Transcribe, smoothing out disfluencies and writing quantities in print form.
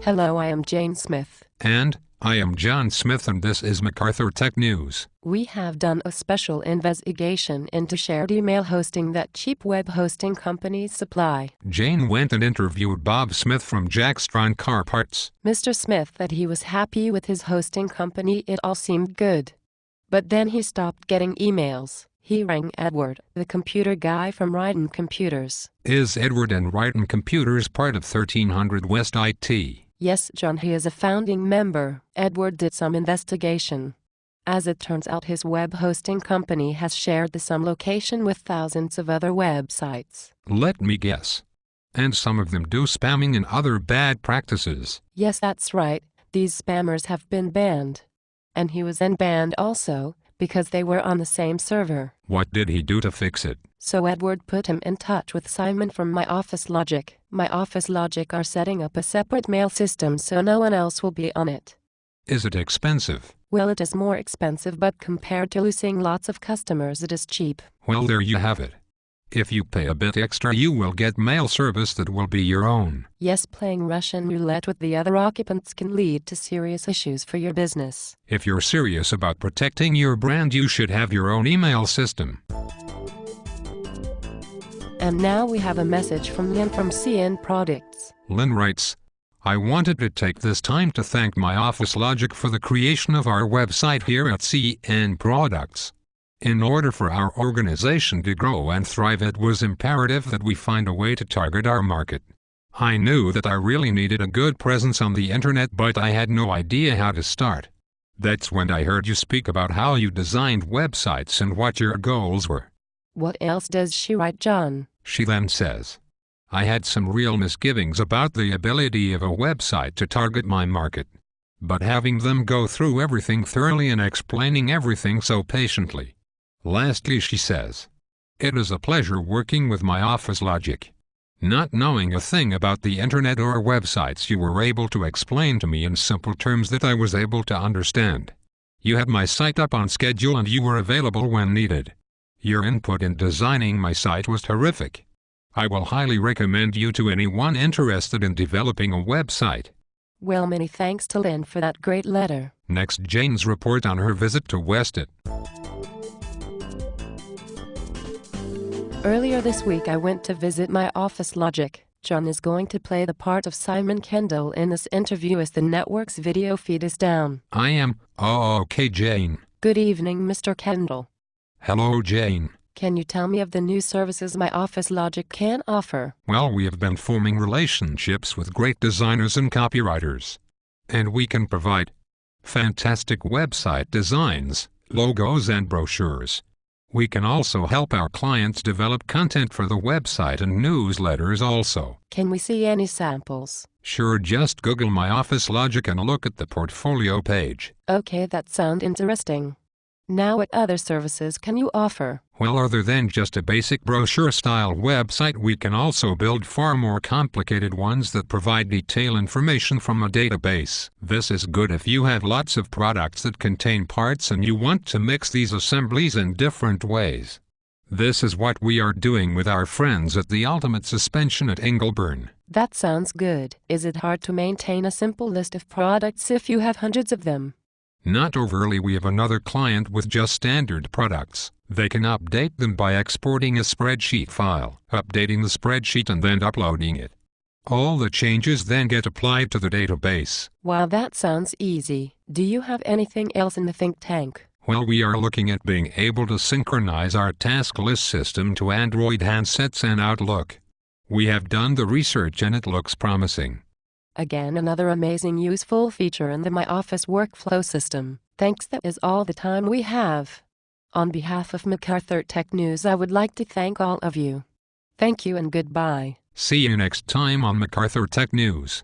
Hello, I am Jane Smith. And I am John Smith, and this is MacArthur Tech News. We have done a special investigation into shared email hosting that cheap web hosting companies supply. Jane went and interviewed Bob Smith from Jackstron Car Parts. Mr. Smith said he was happy with his hosting company. It all seemed good. But then he stopped getting emails. He rang Edward, the computer guy from Ryden Computers. Is Edward and Ryden Computers part of 1300 West IT? Yes, John, he is a founding member. Edward did some investigation. As it turns out, his web hosting company has shared the same location with thousands of other websites. Let me guess. And some of them do spamming and other bad practices. Yes, that's right. These spammers have been banned. And he was then banned also, because they were on the same server. What did he do to fix it? So Edward put him in touch with Simon from My Office Logic. My Office Logic are setting up a separate mail system so no one else will be on it. Is it expensive? Well, it is more expensive, but compared to losing lots of customers, it is cheap. Well, there you have it. If you pay a bit extra, you will get mail service that will be your own. Yes, playing Russian roulette with the other occupants can lead to serious issues for your business. If you're serious about protecting your brand, you should have your own email system. And now we have a message from Lynn from CN Products. Lynn writes, I wanted to take this time to thank My Office Logic for the creation of our website here at CN Products. In order for our organization to grow and thrive, it was imperative that we find a way to target our market. I knew that I really needed a good presence on the internet, but I had no idea how to start. That's when I heard you speak about how you designed websites and what your goals were. What else does she write, John? She then says, I had some real misgivings about the ability of a website to target my market. But having them go through everything thoroughly and explaining everything so patiently. Lastly, she says, it is a pleasure working with My Office Logic. Not knowing a thing about the internet or websites, you were able to explain to me in simple terms that I was able to understand. You had my site up on schedule and you were available when needed. Your input in designing my site was terrific. I will highly recommend you to anyone interested in developing a website. Well, many thanks to Lynn for that great letter. Next, Jane's report on her visit to Westit. Earlier this week I went to visit My Office Logic. John is going to play the part of Simon Kendall in this interview as the network's video feed is down. I am. Oh, okay, Jane. Good evening, Mr. Kendall. Hello, Jane. Can you tell me of the new services My Office Logic can offer? Well, we have been forming relationships with great designers and copywriters. And we can provide fantastic website designs, logos, and brochures. We can also help our clients develop content for the website and newsletters also. Can we see any samples? Sure, just Google My Office Logic and look at the portfolio page. Okay, that sounds interesting. Now, what other services can you offer? Well, other than just a basic brochure-style website, we can also build far more complicated ones that provide detailed information from a database. This is good if you have lots of products that contain parts and you want to mix these assemblies in different ways. This is what we are doing with our friends at the Ultimate Suspension at Ingleburn. That sounds good. Is it hard to maintain a simple list of products if you have hundreds of them? Not overly. We have another client with just standard products. They can update them by exporting a spreadsheet file, updating the spreadsheet and then uploading it. All the changes then get applied to the database. Wow, that sounds easy. Do you have anything else in the think tank? Well, we are looking at being able to synchronize our task list system to Android handsets and Outlook. We have done the research and it looks promising. Again, another amazing useful feature in the My Office workflow system. Thanks, that is all the time we have. On behalf of MacArthur Tech News, I would like to thank all of you. Thank you and goodbye. See you next time on MacArthur Tech News.